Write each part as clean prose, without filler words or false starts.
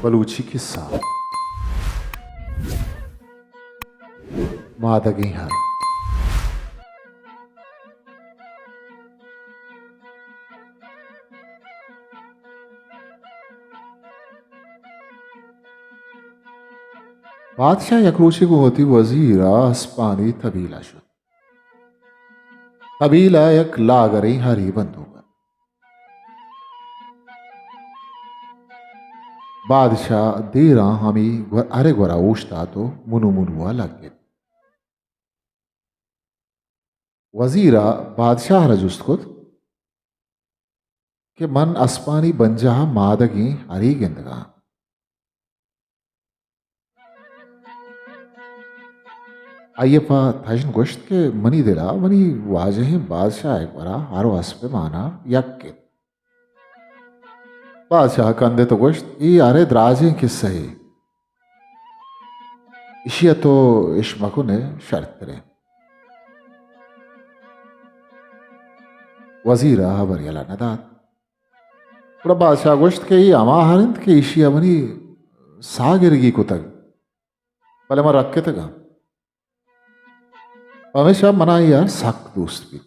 बलूची किस्सा मादगी हर। बादशाह यकरूची को होती वजीरा अस्पानी तबीला शुद। तबीला एक लागरी हरी बंदूक। बादशाह देरा हमी अरे गोरा उठता तो मुनु मुनुआ लग गए। वजीरा बादशाह रजुस्त खुद के मन अस्पानी बंजा मादगी हरी गिंदगा। अय्यप्पा थजन गोश्त के मनी दिला मनी वाजह बादशाह एक बरा हारो हस्पे माना यक्के। बादशाह कंदे तो गोश्त ये अरे द्राजे किस्से ही इशिया तो इश्मकु ने शर्त करे। वजीरा हबर यला नदात पूरा बादशाह गोश्त के ये अमा हरिंद के इशिया मनी सागिरगी को तक पहले मैं रख के तक हमेशा मना यार सख्त दोस्त भी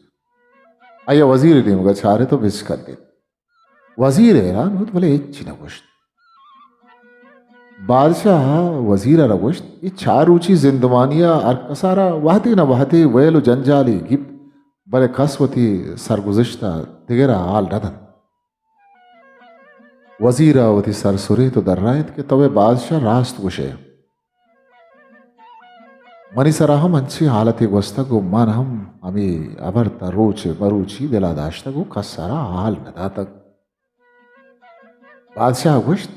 आया वजीर ने मगर चारे तो बिस कर दे। वजीर हैरान हो तो बोले चिना गोश्त बादशाह वजीर गोश्त ये चार ऊंची जिंदवानिया और कसारा वहते न वहते वेलो जंजाली गिप बड़े खसवती सरगुज़िश्ता तिगेरा हाल रदन। वजीरा वती सरसुरे तो दर्रायत के तवे बादशाह रास्त गुशे मनी सराहम अंची हालत वस्तगु मन हम हमें अबरता रोचे मरूची दिला दाश्तगु कसारा हाल नदा तक। बादशाह गुश्त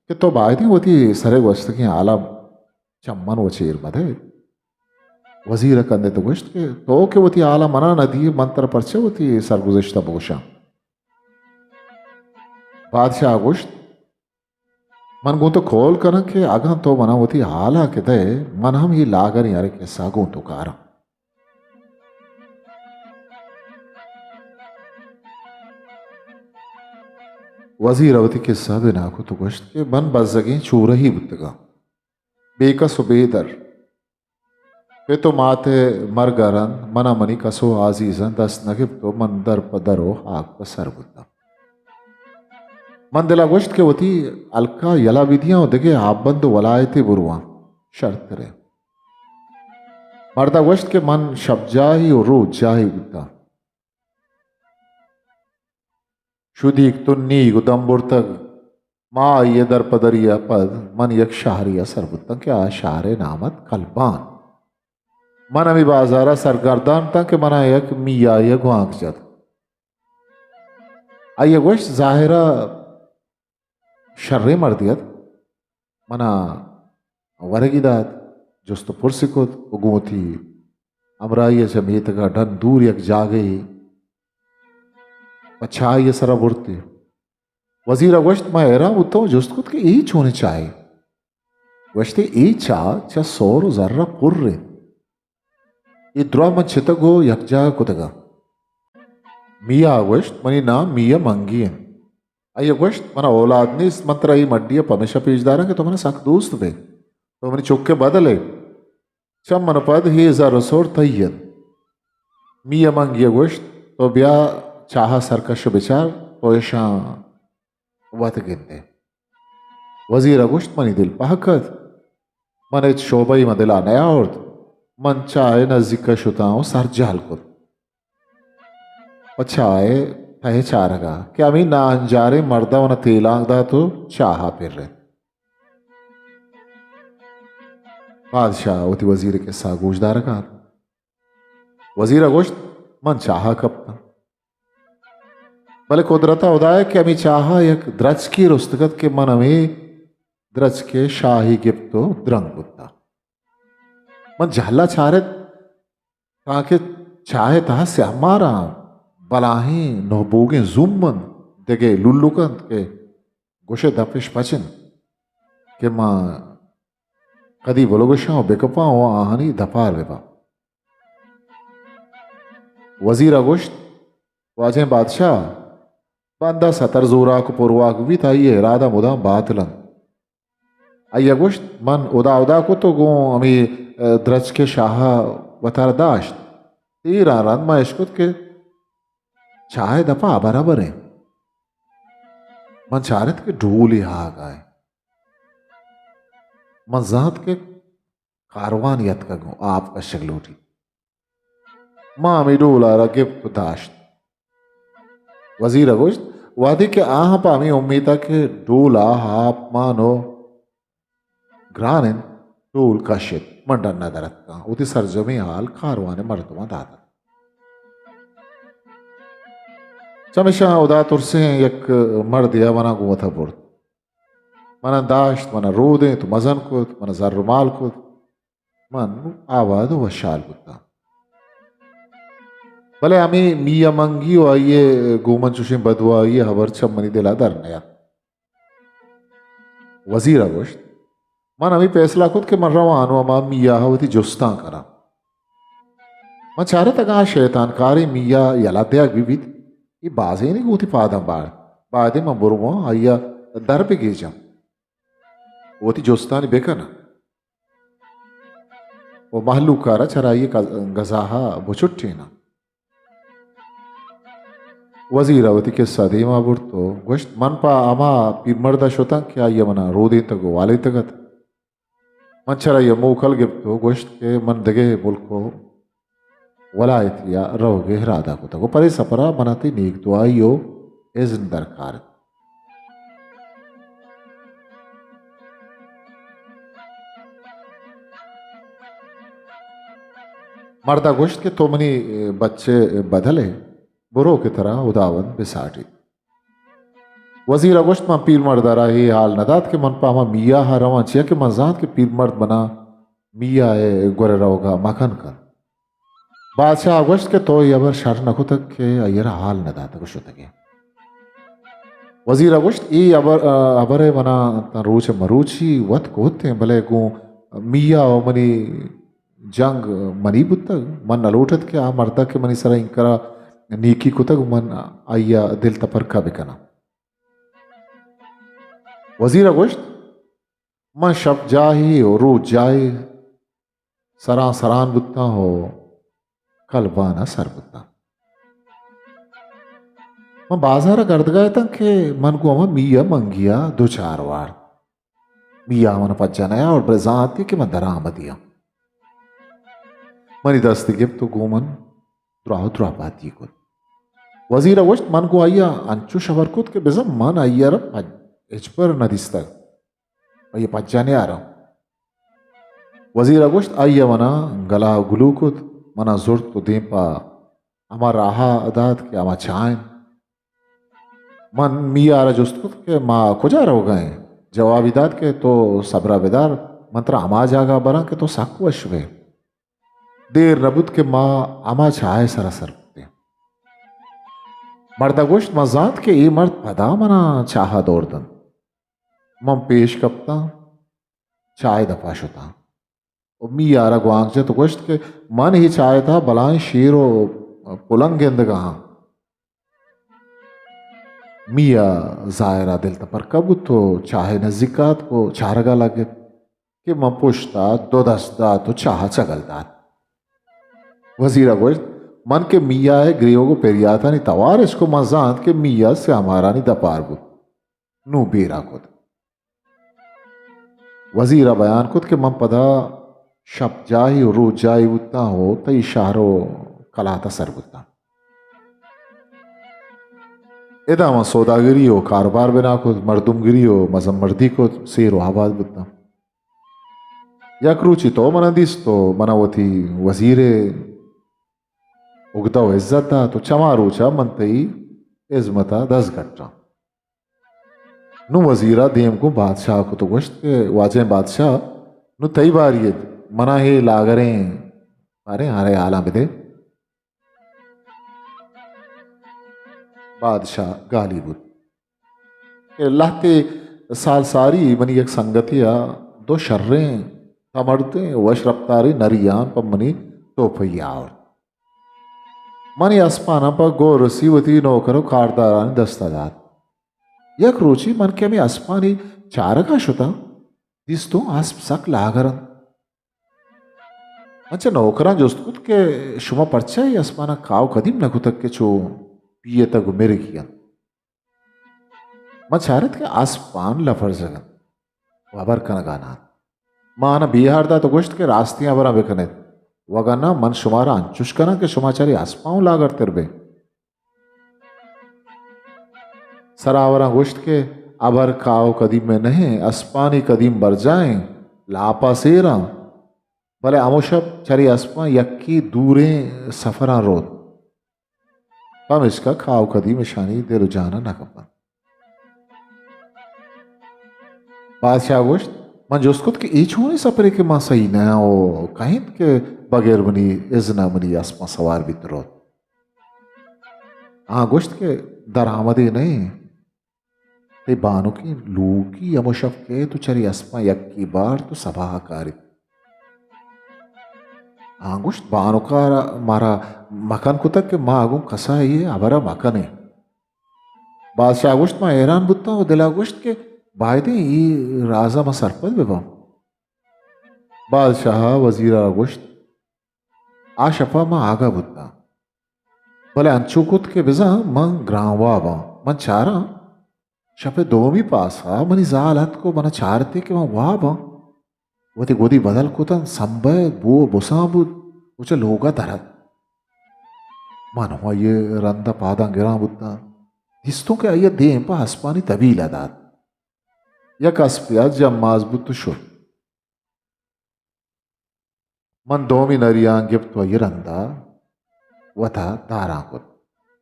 कि तो बायदी होती सरे वस्त की आलम चम्मन वो चेर मधे। वजीर कंदे तो गुश्त के तो के वती आला मना नदी मंत्र परचे वती सरगुज़िश्ता बोशा। बादशाह गुश्त मन गो तो खोल कर के आगा तो मना होती हाला के दे मन हम ही लागर यारे के सागो तो कार। वजीर अवती के सब नाखो तो गोश्त के मन बजगे चूर ही बुतगा बेकस बेदर पे तो माते मरगरन मना मनी कसो आजीजन दस नगिब तो मन दर पदरो आग पर सर बुता मन दिला गोश्त के वती अलका यला विधियां दिगे आबंद वलायते बुरुआ शर्त रे मर्दा गोश्त के मन शब्जाही और रो जाही बुता शुदी तुन्नी गुदम्बुर तक माँ ये दर पदरिया पद मन यक शाहरिया सरबुत्ता के आशारे नामत कलबान मन अमी बाजारा सरगर्दान तक के मना यक मिया ये गुआंक जद आइए गोश्त जाहिरा शर्रे मर्दियत मना वरगिदात जोस्तो पुरसिकुत उगोती अमराइय जमीत का ढन दूर यक जागे अच्छा ये सरा बुरते वजीर गोश्त मायरा उतो जोस्त के ई छोने चाहे गोश्ते ई चा सोर जर्रा पुर्रे ये द्रा मन छितगो यकजा कुतगा मिया गोश्त मनी ना मिया मंगियन अय गोश्त मना औलाद ने इस मंत्र ई मड्डिया पमेशा पेजदारा के तो मना सख दोस्त बे तो मनी चुक के बदले चम मन पद ही जरसोर तय्यन मिया मंगिया गोश्त तो ब्या चाह सरकश बिचार पोयशा वत गिनते वजीर गोश्त मनी दिल पहकत मन शोभई मदिला नया औरत मन चाहे नजदीक शुताओं सर जाल को पछाए तहे चारगा क्या मी ना अंजारे मर्दा वन तेलांगदा तो चाहा फिर रहे। बादशाह उती वजीर के सागोशदार का वजीर गोश्त मन चाहा कपता भले कुदरता उदाय कि अमी चाहा एक द्रज की रुस्तगत के मन में द्रज के शाही गिप्तो द्रंग बुत्ता मन झल्ला चारे ताके चाहे तहा से हमारा बलाही नोबोगे जुम्मन देगे लुल्लुकन के गोशे दपिश पचन के मां कदी बोलोगोशा बेकपा हो आहनी दपार वेबा वजीर गोश्त वाजे बादशाह बंदा सतर जोरा को पुरवाक भी था ये इरादा मुदा बातलन आइया गोश्त मन उदा उदा को तो गो अमी द्रज के शाह वतार दाश्त तीर आरान मा इश्कुत के चाहे दफा बराबर है मन चारत के ढूल ही हा गाय मन जात के कारवानियत का गो आप का शगलोटी माँ मी ढूल आ रहा गिफ्ट दाश्त वजीर अगोश्त वादी के आह पामी उम्मीदा के ढूला हाप मानो ग्रानिन ढूल कशित मंडन नदरत का उती सरजमी हाल कारवाने मर्दमा दादा चमिशा उदा तुरसे एक मर्द या मना गुवथा बुर्द मना दाश्त मना रोदे तो मजन कुत मना जर्रुमाल कुत मन आवाद वशाल कुत्ता भले आम्ही मिया मंगी आइये गोमन चुशे बदवा आइये हवर छम मनी दिला दर नया वजीर अगोश्त मन आम्ही फैसला खुद के मन रवानो अमा मिया हवती जुस्ता करा मन चारे तगा शैतान कारी मिया यला त्याग विविध ये बाजे नहीं गोती पादम बार बादे मन बुरुमो आइया दर पे गेजा वोती जुस्ता नहीं बेकना वो महलू कारा चराइये गजाहा बुचुट्टी ना वजीर अवती के सदीमा बुर्तो गोश्त मन पा अमा पीरमर्दा शोतां क्या ये मना रोदे तगो वाले तगत मन चरा ये मोखल गिफ्तो गोश्त के मन दगे मुल्को वलायत या रहोगे हरादा को तगो परे सपरा मनाती नीक दुआइयो इज़्न दरकार मर्दा गोश्त के तो मनी बच्चे बदले बुरो की तरह उदावन बिसाटी वजीर अगोश्त में पीर मर्द रही हाल नदात के मन पामा मिया हा रवा चिया के मजात के पीर मर्द बना मिया है गोरे रहोगा मखन कर बादशाह अगोश्त के तो यबर शर नखो तक के अयर हाल नदात को शुतगे वजीर अगोश्त ई अबरे मना रोच मरूची वत को होते भले गो मिया ओ मनी जंग मनी बुत्तग मन नलोटत के आ मर्दा के मनी सरा इंकरा नीकी कुतग मन आइया दिल तपर का बिकना वजीर अगोश्त मन शब जाही और रोज जाए सरा सरान बुत्ता हो कलबाना सर बुत्ता मैं बाजार गर्द गए तक के मन को अमा मिया मंगिया दो चार बार मिया मन पच्चा नया और ब्रजाती के मन दरामदिया मनी दस्ती गिफ्ट तो गोमन द्राह पाती को वजीर अगोश्त मन को आइया अंचु शवर कुत के बेजम मन आइया रब इजपर नदिस्ता ये पच्चाने आ रहा वजीर अगोश्त आइया मना गला गुलू कुत मना जुर्त तो दें पा अमा राहा अदात के अमा छाएं मन मिया आ रहा जुस्त कुत के माँ खुजा रहो गए जवाब इदात के तो सबरा बेदार मंत्र अमा जागा बरा के तो साकु अश्वे देर नबुत के माँ अमा छाए सरासर मर्दा गोश्त मजात के ये मर्द पदा मना चाहा दौरदन मम पेश कपता चाय दफा शुता मी यारा गुआंग तो गोश्त के मन ही चाय था बलाएं शीर पुलंग गेंद कहा मिया जायरा दिल तपर कब तो चाहे नजिकात को चारगा लगे कि म पुश्ता दो दस्ता तो चाह चगलदा वजीरा गोश्त मन के मिया है ग्रियो को पेरियाता नहीं तवार इसको मजात के मिया से हमारा नहीं दपार बुत नू बेरा खुद वजीरा बयान खुद के मन पदा शब जाही और रोज जाही उतना हो तई शाहरो कलाता सर बुता इदा म सौदागिरी हो कारोबार बिना खुद मर्दुमगिरी हो मजम मर्दी को सेरो आबाद बुता यक रुचि तो मना दिस तो मना वो थी वजीरे उगता हो इज्जत तो चमा रोचा मनतई इज्मता 10 घट्टा नु वजीरा देम को बादशाह को तो गोश्त के वाजे बादशाह नु तई बारिये मना हे लागरे अरे हारे आला बिदे बादशाह गालिबुत लाते साल सारी मनी एक संगतिया दो शर्रें तमड़ते वश रफ्तारी नरियान पमनी तोपैया मनी अस्पाना पर गो रसीवती नौकरो कारदारान दस्तादात यक रुचि मन के में अस्पानी चारका शुता दिस तो आस्प सक लागरन मंचे नौकरान जोस्तकुत के शुमा परचा ही अस्माना काव कदीम नकुतक के चो पिए तक मेरे किया मचारत के आसपान लफर जगन वबर कनगाना माना बिहार दा तो गोश्त के रास्तियां बरा बेकने वगना मन शुमारा अंचुष्कना के शुमाचारी आसपाऊ लागर तिरबे सरावरा गोश्त के अबर काव कदीम में नहीं अस्पानी कदीम बर जाएं लापा सेरा भले आमोशब चरी अस्पा यक्की दूरे सफरा रोद पम इसका खाव कदीम शानी दे रुझाना न कपन बादशाह गोश्त मन जोस्कुत के ईच होने सपरे के मां सही न ओ कहीं के बगैर मनी इजना मनी अस्पा सवार बितरो गोश्त के दरामदे नहीं ते बानो की लूकी यमोशफ के तो चरी अस्पा यक्की बार तो सभा कारी गोश्त बानो का मारा मकान कुतक के माँ आगू कसा ये अबरा मकाने बादशाह गोश्त मां हैरान बुत्ता हो दिला गोश्त के बायदे ये राजा मा सरपत बेबा बादशाह वजीरा गोश्त शफा मां आगा बुत्ता भले अंचुकुत के बिजा मन ग्रावा बा मन चारा शपे दोमी पासा मनी जालत को मन चारते के मन वाह बा वती गोदी बदल कुतन संबय बो बुसाबु उचे लोगा दरद मन हुआ ये रंदा पादा गिरा बुत्ता हिस्तों के आये दे पा हस्पानी तभी लदात यक अस्पिया जब मजबूत शुर मन दोमी नरियां गिफ्त व रंदा वथा दाराकुत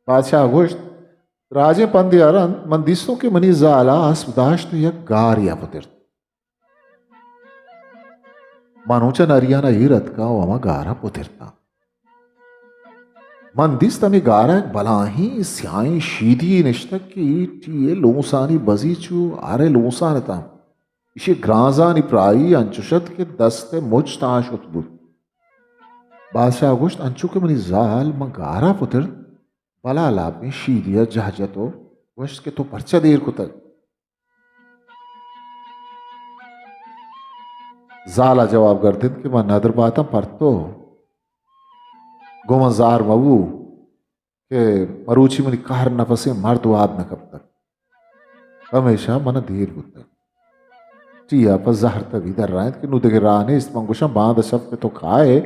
बादशाह गोश्त राजे पंद्यारन मन दिसों के मनी जाला अस्पदाश्त यक गारिया पुतिर मनोचा नरियाना हीरत का वमा गारा पुतिरता मन दिस तमी गारा बलाही स्याई शीधी निश्तक की टीए लोसानी बजीचू आरे लोसानता इसे ग्राजानी प्राई अंचुशत के दस्ते मुजताश उत्बुत बादशाह गोश्त अंचु के मनी जाल म गारा पुतिर बला लाभ में शीदिया जहाजतो गोश्त के तो परचा देर को तक जाला जवाब गर्दिन के मैं नदर बाता परतो गोमजार मबू के मरूची मनी कहर नफसे मर्द वाद न कब तक हमेशा मन धीर बुत चिया पर जहर तभी दर रहा है कि नुदे राने इस मंगुशा बांध सब के तो खाए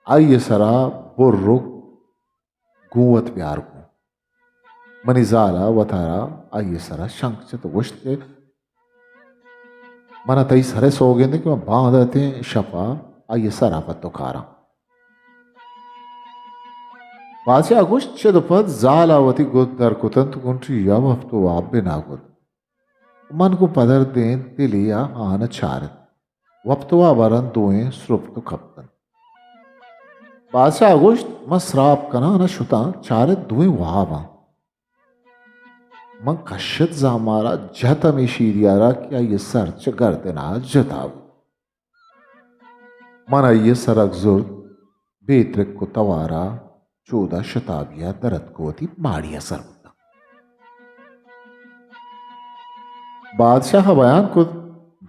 आइए सरा बुर्रो गुवत प्यार को मनी जाला वतारा आइए सरा शंख तो गोश्त के मना तई सरे सोगे कि मैं बांधते शपा आइए सरा पत्तो खारा बादशाह गोश्त चदपद जालावती गुद दर कुतंत कुंट्री या वफ्तो आप नागुद मन को पदर दें तिलिया आन चारत वप्तवा वरन दोएं स्रुप्त कप्तन बादशाह गोश्त मसराप कना न शुता चारत दुएं वहावा मन कशत जामारा जत में शीरियारा क्या ये सर चगरतना जताव मन ये सरक जुर्द बेतरक को तवारा 14 शताबिया दरद को थी माड़िया सर बादशाह बयान को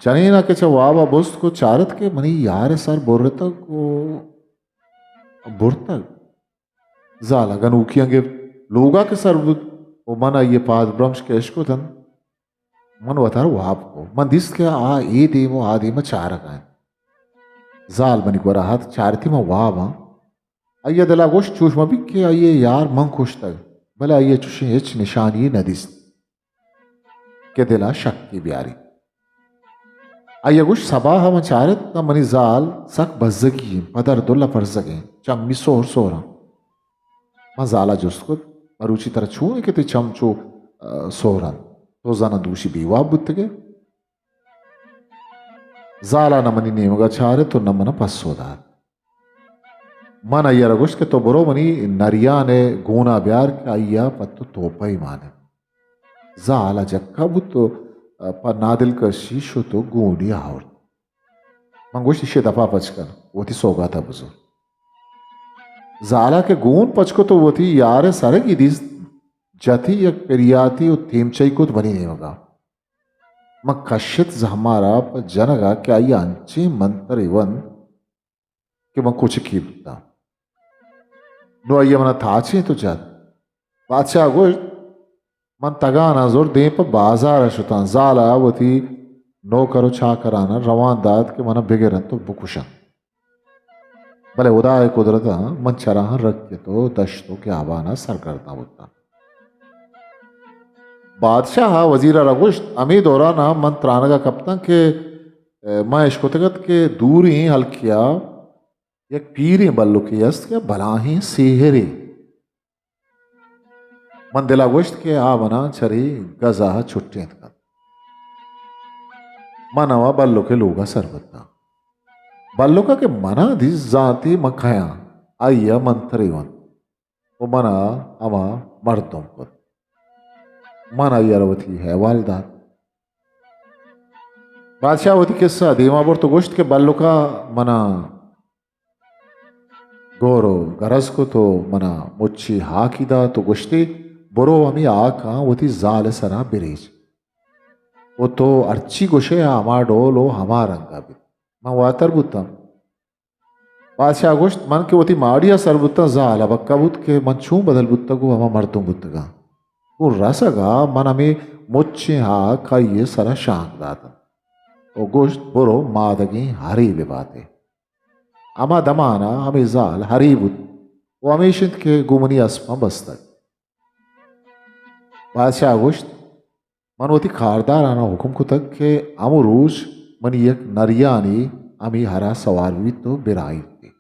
जनेना के चवाबा बुस्त को चारत के मनी यार सर बुरता को बुरता जाला गनूकियां के लोगा के सर वो मना ये पाद ब्रह्मश के को तन मन वतार वाप को मन दिस के आ ए देमो आ देम चार का जाल बनी को राहत चारती में वाबा आइए दला गोश चूश भी के आइए यार मन खुश तक भले आइए चुशे हिच निशानी न दिस के दिला शक की ब्यारी आइए गुश सबा हम चारत न मनी जाल सक बज्जगी पदर दुल्ला फर्जगे चम्मी सोर सोरा मां जाला जुस्कुत मरूची तरह छूने के ते चमचो सोरन तो जाना दूषी बीवा बुत्तगे जाला न मनी नेमगा चारे तो न मन पस्सोदार मन अय्या रगुश के तो बरो मनी नरिया ने गोना ब्यार के अय्या पत्तो तोपा ही माने जाला जक्का बुत्तो पर नादिल का शीशो तो गोंडी आवड़ मंगोश शीशे दफा पचकर वो थी सोगा था बुजुर्ग जाला के गोन पचको तो वो थी यार सारे की दिस जथी या पेरियाती और थेमचई को तो बनी नहीं होगा मग कश्यत हमारा जनगा क्या यांचे मंत्र इवन कि मग कुछ कीपता नो अय्य मना थाचे तुझ्यात बादशाह गोष्ट मन तगाना जोर दे पर बाजार शुतान जाला वती नो करो छा कराना रवान दाद के मना बिगेरन तो बुकुशन भले उदाय कुदरत मन चराह रख के तो दश्तों के आवाना सर करता होता बादशाह वजीरा रगुश्त अमी दौराना मन त्रानगा कप्तान के मैं इश्कोतगत के दूर ही हल्किया एक पीरी बल्लु की यस्त के भलाही सेहरे मन दिला गोश्त के आवना छरी गजा छुट्टे मनवा बल्लु के लोगा सरबत्ता बल्लु का के मना दिस जाती मखाया आइया मंत्रीवन वो मना अमा मर्दों को मना यारवती है वालदात बादशाहवती किस्सा दीमापुर तो गोश्त के बल्लु का मना गोरो गरज को तो मना मुच्छी हाकिदा तो गोश्ती बरो हमी आका वती जाल सरा बिरेज वो तो अर्ची गोशे हमा डोलो हमा रंगा भी मैं वातर बुतम बादशाह गोश्त मन के वती माड़िया सर बुत्ता जाल बक्का बुत के मन छू बदल बुत्ता को हमा मर्दों बुत्तगा वो रसगा मन हमें मुच्छे हा खाइए सरा शांग दाता वो गोश्त बरो मादगी हरी विवाते अमा दमाना हमें जाल हरी बुत वो हमेशा के गुमनी अस्मा बस्तक बादशाह गोश्त मनवती खारदार आना हुकुम को तक के अमु रोज मनी एक नरियानी अमी हरा सवार भी तो बिराई थी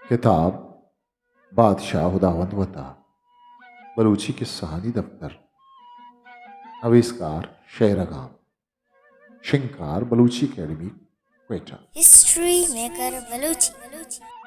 किताब बादशाह खुदावंद वता बलूची की सहानी दफ्तर आविष्कार शहरगाम शिंकार Balochi academy Quetta history maker Balochi